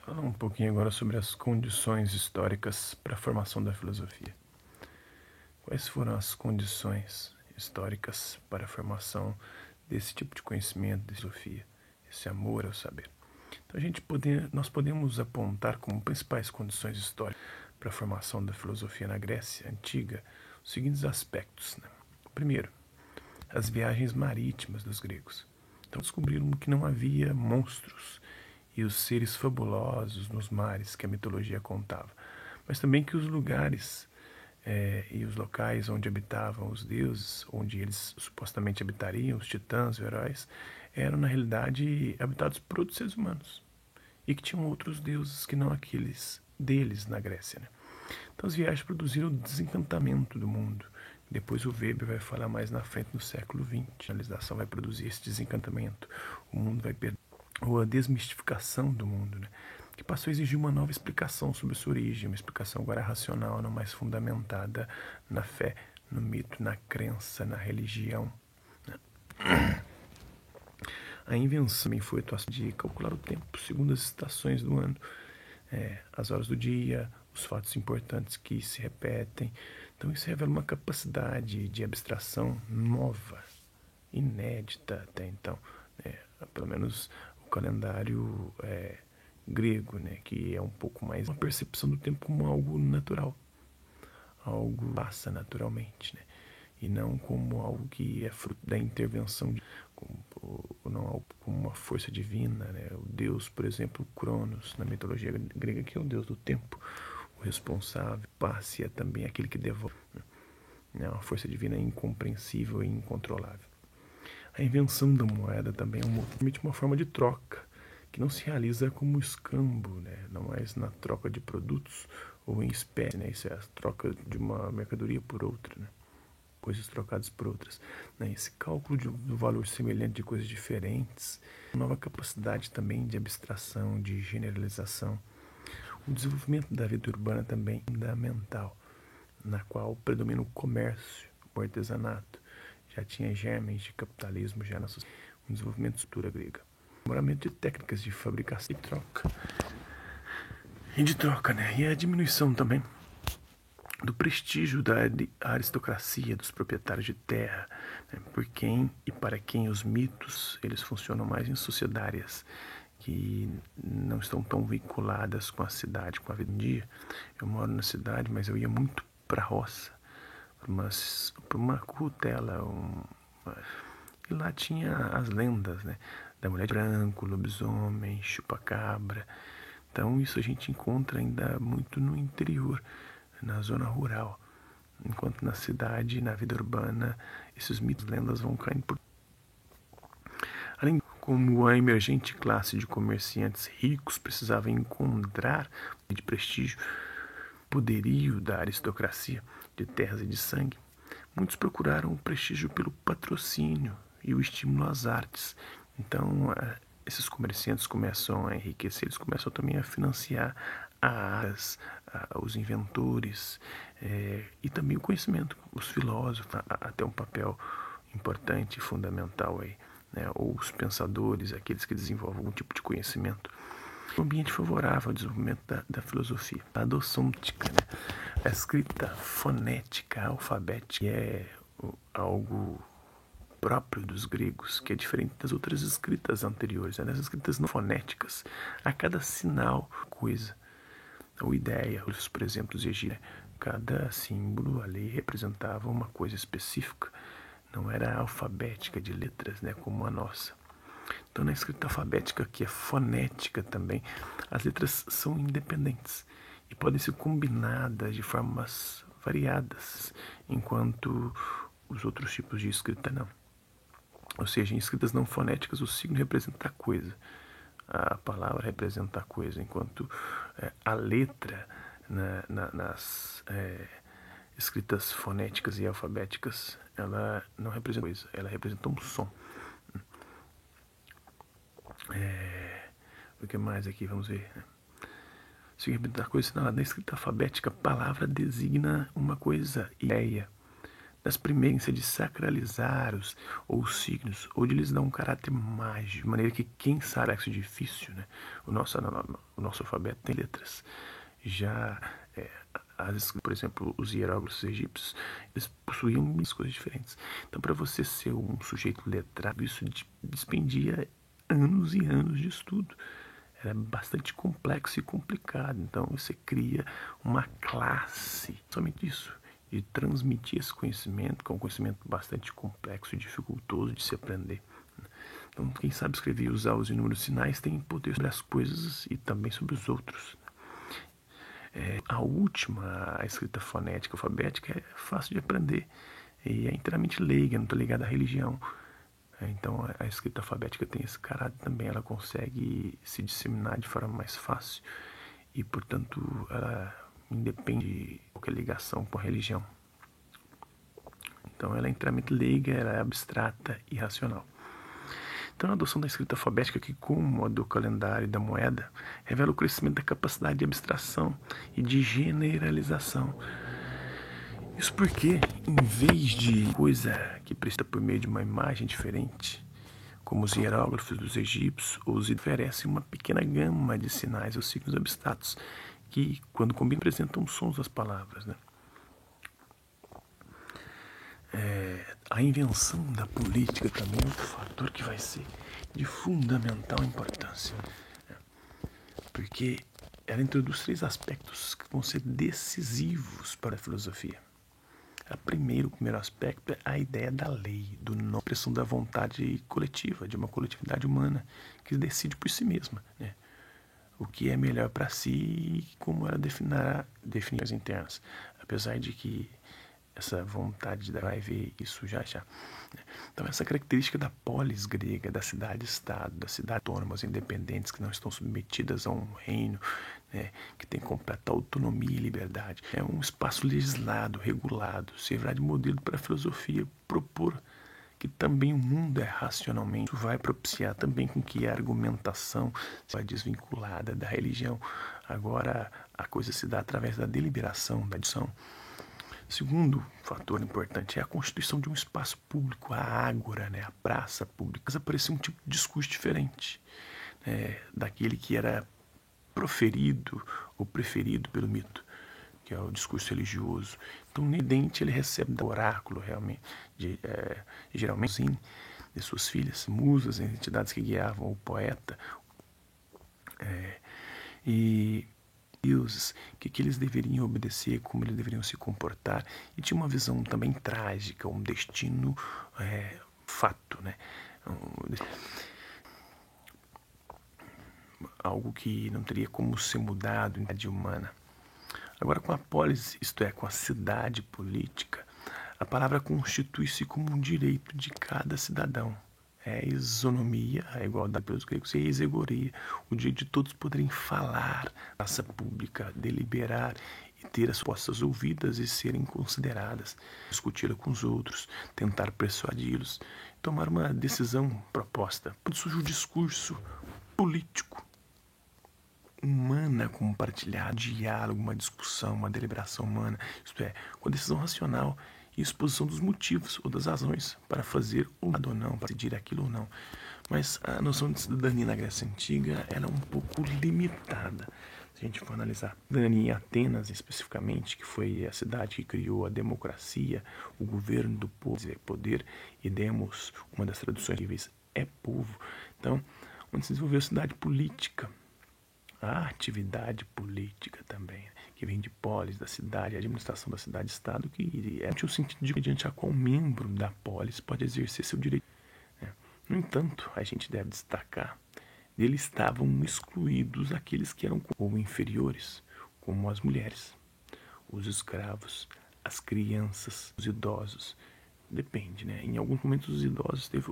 Falar um pouquinho agora sobre as condições históricas para a formação da filosofia. Quais foram as condições históricas para a formação desse tipo de conhecimento, de filosofia, esse amor ao saber? Então nós podemos apontar como principais condições históricas para a formação da filosofia na Grécia Antiga os seguintes aspectos. Primeiro, as viagens marítimas dos gregos. Então descobriram que não havia monstros e os seres fabulosos nos mares que a mitologia contava, mas também que os lugares e os locais onde habitavam os deuses, onde eles supostamente habitariam, os titãs, os heróis, eram na realidade habitados por outros seres humanos e que tinham outros deuses que não aqueles deles na Grécia. Né? Então as viagens produziram o desencantamento do mundo. Depois o Weber vai falar mais na frente, no século XX. A realização vai produzir esse desencantamento. O mundo vai perder, ou a desmistificação do mundo, né? Que passou a exigir uma nova explicação sobre sua origem, uma explicação agora racional, não mais fundamentada na fé, no mito, na crença, na religião. Né? A invenção também foi a atuação de calcular o tempo segundo as estações do ano, as horas do dia, os fatos importantes que se repetem. Então isso revela uma capacidade de abstração nova, inédita até então. Pelo menos o calendário grego, né, que é um pouco mais uma percepção do tempo como algo natural, algo que passa naturalmente, né, e não como algo que é fruto da intervenção, não algo como uma força divina, né, o Deus, por exemplo, Cronos, na mitologia grega, que é o Deus do tempo, o responsável, passe é também aquele que devolve, né, uma força divina incompreensível e incontrolável. A invenção da moeda também permite uma forma de troca, que não se realiza como escambo, né? Não mais na troca de produtos ou em espécie, né? Isso é a troca de uma mercadoria por outra, né? Coisas trocadas por outras. Né? Esse cálculo do valor semelhante de coisas diferentes, uma nova capacidade também de abstração, de generalização. O desenvolvimento da vida urbana também é fundamental, na qual predomina o comércio, o artesanato. Já tinha germes de capitalismo já na sociedade, um desenvolvimento de estrutura grega. Aprimoramento de técnicas de fabricação e de troca, né? E a diminuição também do prestígio da aristocracia, dos proprietários de terra, né? Por quem e para quem os mitos eles funcionam mais em sociedades que não estão tão vinculadas com a cidade, com a vida do dia. Eu moro na cidade, mas eu ia muito para a roça, para uma curtela, e lá tinha as lendas, né? Da mulher de branco, lobisomem, chupa-cabra. Então isso a gente encontra ainda muito no interior, na zona rural. Enquanto na cidade, na vida urbana, esses mitos, lendas vão caindo por... Além como a emergente classe de comerciantes ricos precisava encontrar de prestígio, poderio da aristocracia, de terras e de sangue, muitos procuraram o prestígio pelo patrocínio e o estímulo às artes. Então, esses comerciantes começam a enriquecer, eles começam também a financiar os inventores e também o conhecimento, os filósofos, até um papel importante e fundamental aí, né? Ou os pensadores, aqueles que desenvolvem algum tipo de conhecimento. Um ambiente favorável ao desenvolvimento da filosofia. A adoção, né? A escrita fonética, alfabética, é algo próprio dos gregos, que é diferente das outras escritas anteriores, né? Das escritas não fonéticas. A cada sinal, coisa, ou ideia, por exemplo, os egípcios, cada símbolo ali representava uma coisa específica, não era alfabética de letras, né, como a nossa. Então, na escrita alfabética, que é fonética também, as letras são independentes e podem ser combinadas de formas variadas, enquanto os outros tipos de escrita não. Ou seja, em escritas não fonéticas, o signo representa a coisa, a palavra representa a coisa, enquanto a letra nas escritas fonéticas e alfabéticas, ela não representa coisa, ela representa um som. O que mais aqui? Vamos ver. Se representar coisa, na escrita alfabética, a palavra designa uma coisa, ideia. das premissas de sacralizar os signos, ou de lhes dar um caráter mágico, de maneira que quem sabe é difícil, né? O nosso alfabeto tem letras. Já, por exemplo, os hieróglifos egípcios, eles possuíam muitas coisas diferentes. Então, para você ser um sujeito letrado, isso despendia anos e anos de estudo. Era bastante complexo e complicado. Então, você cria uma classe, somente isso, de transmitir esse conhecimento, que é um conhecimento bastante complexo e dificultoso de se aprender. Então, quem sabe escrever e usar os inúmeros sinais tem poder sobre as coisas e também sobre os outros. A última, a escrita fonética alfabética, é fácil de aprender e é inteiramente leiga, não está ligada à religião. Então, a escrita alfabética tem esse caráter também, ela consegue se disseminar de forma mais fácil e, portanto, ela independe de qualquer ligação com a religião. Então, ela é inteiramente leiga, ela é abstrata e racional. Então, a adoção da escrita alfabética, que como a do calendário e da moeda, revela o crescimento da capacidade de abstração e de generalização. Isso porque, em vez de coisa que precisa por meio de uma imagem diferente, como os hieróglifos dos egípcios, os oferecem uma pequena gama de sinais ou signos abstratos que, quando combinam, apresentam sons das palavras, né? A invenção da política também é outro fator que vai ser de fundamental importância, porque ela introduz 3 aspectos que vão ser decisivos para a filosofia. O primeiro aspecto é a ideia da lei, da expressão da vontade coletiva, de uma coletividade humana que decide por si mesma, né? O que é melhor para si e como ela definir as internas. Apesar de que essa vontade vai ver isso já. Então, essa característica da polis grega, da cidade-estado, das cidades autônomas independentes que não estão submetidas a um reino, né, que tem completa autonomia e liberdade, é um espaço legislado, regulado, servirá de modelo para a filosofia propor que também o mundo é racionalmente. Isso vai propiciar também com que a argumentação seja desvinculada da religião. Agora, a coisa se dá através da deliberação, da discussão. Segundo fator importante é a constituição de um espaço público, a ágora, né, a praça pública. Mas apareceu um tipo de discurso diferente, daquele que era proferido ou preferido pelo mito, que é o discurso religioso. Então, o Nedente, ele recebe do oráculo, realmente, geralmente, sim, de suas filhas, musas, entidades que guiavam o poeta, e deuses, que eles deveriam obedecer, como eles deveriam se comportar, e tinha uma visão também trágica, um destino fato, né? Algo que não teria como ser mudado em idade humana. Agora, com a polis, isto é, com a cidade política, a palavra constitui-se como um direito de cada cidadão. É a isonomia, a igualdade pelos gregos, e a exegoria, o direito de todos poderem falar, praça pública, deliberar e ter as propostas ouvidas e serem consideradas, discuti-la com os outros, tentar persuadi-los, tomar uma decisão proposta. Quando surge o discurso político, humana compartilhada, diálogo, uma discussão, uma deliberação humana, isto é, com a decisão racional e exposição dos motivos ou das razões para fazer ou não, para decidir aquilo ou não. Mas a noção de cidadania na Grécia Antiga era um pouco limitada. Se a gente for analisar cidadania em Atenas, especificamente, que foi a cidade que criou a democracia, o governo do povo, poder, e demos, uma das traduções é povo. Então, onde se desenvolveu a cidade política, a atividade política também, que vem de polis, da cidade, a administração da cidade-estado, que tinha o sentido de mediante a qual um membro da polis pode exercer seu direito. No entanto, a gente deve destacar, dele estavam excluídos aqueles que eram ou inferiores, como as mulheres, os escravos, as crianças, os idosos. Depende, né? Em alguns momentos os idosos teve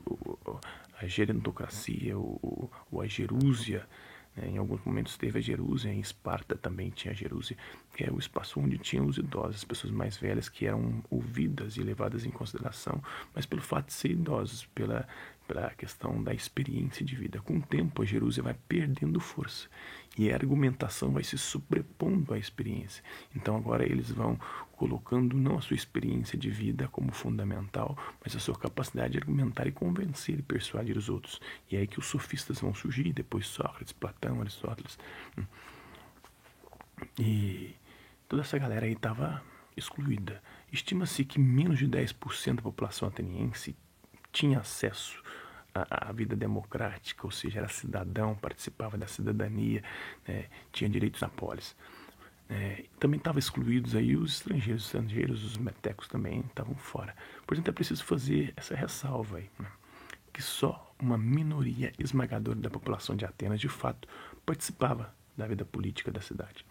a gerontocracia, ou a gerúsia. Em alguns momentos teve a gerúsia, em Esparta também tinha a gerúsia, que é o espaço onde tinham os idosos, as pessoas mais velhas que eram ouvidas e levadas em consideração, mas pelo fato de ser idosos, pela pela questão da experiência de vida. Com o tempo, a gerúsia vai perdendo força e a argumentação vai se sobrepondo à experiência. Então agora eles vão colocando não a sua experiência de vida como fundamental, mas a sua capacidade de argumentar e convencer e persuadir os outros. E é aí que os sofistas vão surgir, depois Sócrates, Platão, Aristóteles. E toda essa galera aí estava excluída. Estima-se que menos de 10% da população ateniense tinha acesso à vida democrática, ou seja, era cidadão, participava da cidadania, né, tinha direitos na polis. Também estavam excluídos aí os estrangeiros, os metecos também estavam fora. Portanto, é preciso fazer essa ressalva aí, né, que só uma minoria esmagadora da população de Atenas, de fato, participava da vida política da cidade.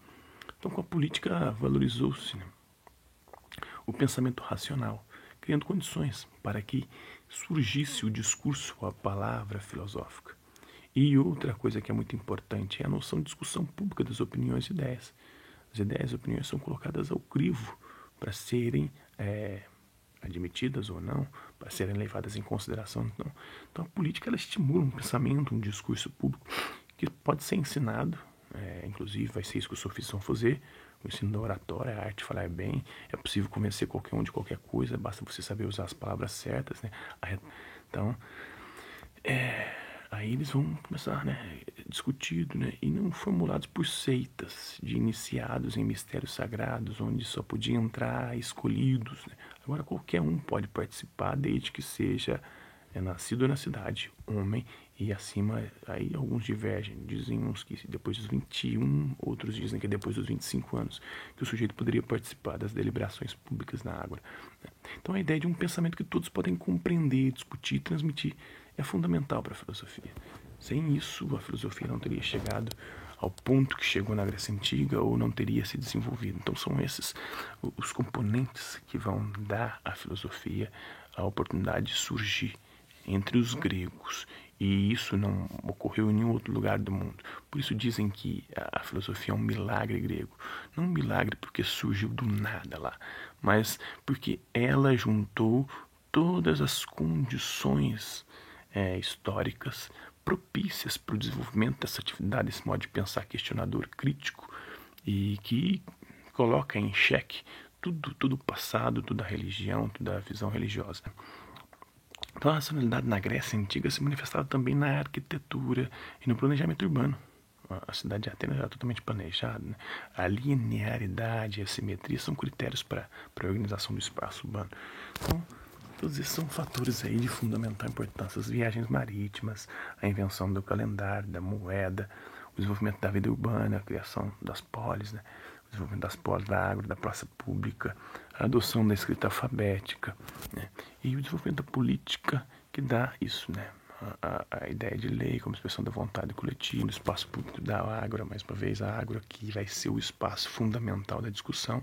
Então, com a política, valorizou-se, né, o pensamento racional, criando condições para que surgisse o discurso, a palavra filosófica. E outra coisa que é muito importante é a noção de discussão pública das opiniões e ideias. As ideias e opiniões são colocadas ao crivo para serem admitidas ou não, para serem levadas em consideração. Então a política ela estimula um pensamento, um discurso público que pode ser ensinado, inclusive vai ser isso que os sofistas vão fazer, o ensino da oratória, a arte de falar bem, é possível convencer qualquer um de qualquer coisa, basta você saber usar as palavras certas, né? Então, aí eles vão começar, né, discutido, né, e não formulados por seitas de iniciados em mistérios sagrados, onde só podiam entrar escolhidos, né? Agora qualquer um pode participar, desde que seja nascido na cidade, homem, e acima, aí alguns divergem, dizem uns que depois dos 21, outros dizem que depois dos 25 anos, que o sujeito poderia participar das deliberações públicas na Ágora, né? Então a ideia de um pensamento que todos podem compreender, discutir e transmitir é fundamental para a filosofia. Sem isso, a filosofia não teria chegado ao ponto que chegou na Grécia Antiga ou não teria se desenvolvido. Então são esses os componentes que vão dar à filosofia a oportunidade de surgir entre os gregos, e isso não ocorreu em nenhum outro lugar do mundo. Por isso dizem que a filosofia é um milagre grego. Não um milagre porque surgiu do nada lá, mas porque ela juntou todas as condições históricas propícias para o desenvolvimento dessa atividade, esse modo de pensar questionador, crítico, e que coloca em xeque tudo o passado, toda a religião, toda a visão religiosa. Então a racionalidade na Grécia Antiga se manifestava também na arquitetura e no planejamento urbano. A cidade de Atenas era totalmente planejada, né? A linearidade e a simetria são critérios para a organização do espaço urbano. Então, todos esses são fatores aí de fundamental importância. As viagens marítimas, a invenção do calendário, da moeda, o desenvolvimento da vida urbana, a criação das polis, né? O desenvolvimento das polis, da agro, da praça pública, a adoção da escrita alfabética, né? E o desenvolvimento da política que dá isso, né? A ideia de lei como expressão da vontade coletiva, no espaço público da Ágora, mais uma vez, a Ágora que vai ser o espaço fundamental da discussão,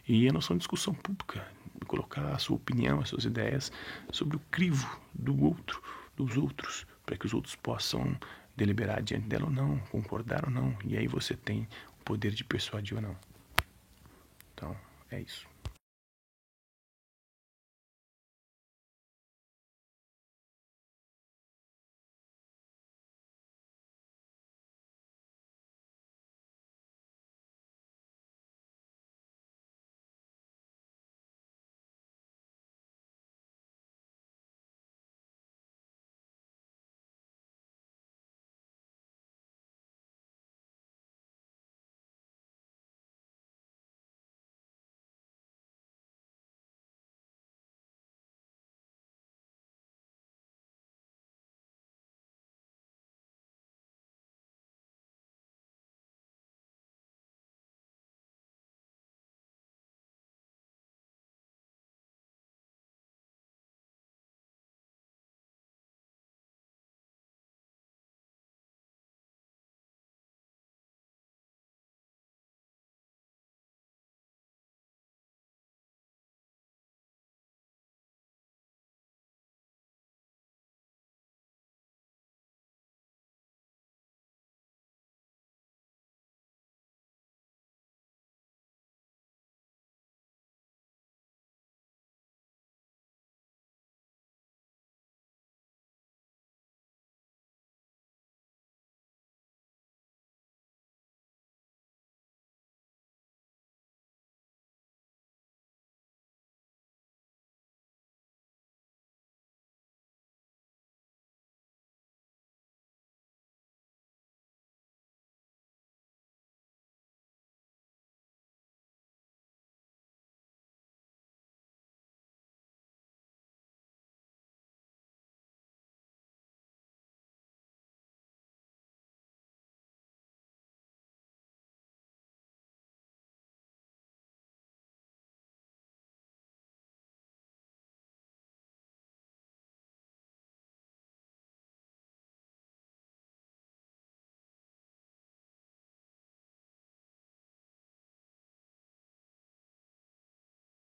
e a noção de discussão pública, de colocar a sua opinião, as suas ideias sobre o crivo do outro, dos outros, para que os outros possam deliberar diante dela ou não, concordar ou não, e aí você tem o poder de persuadir ou não. Então, é isso.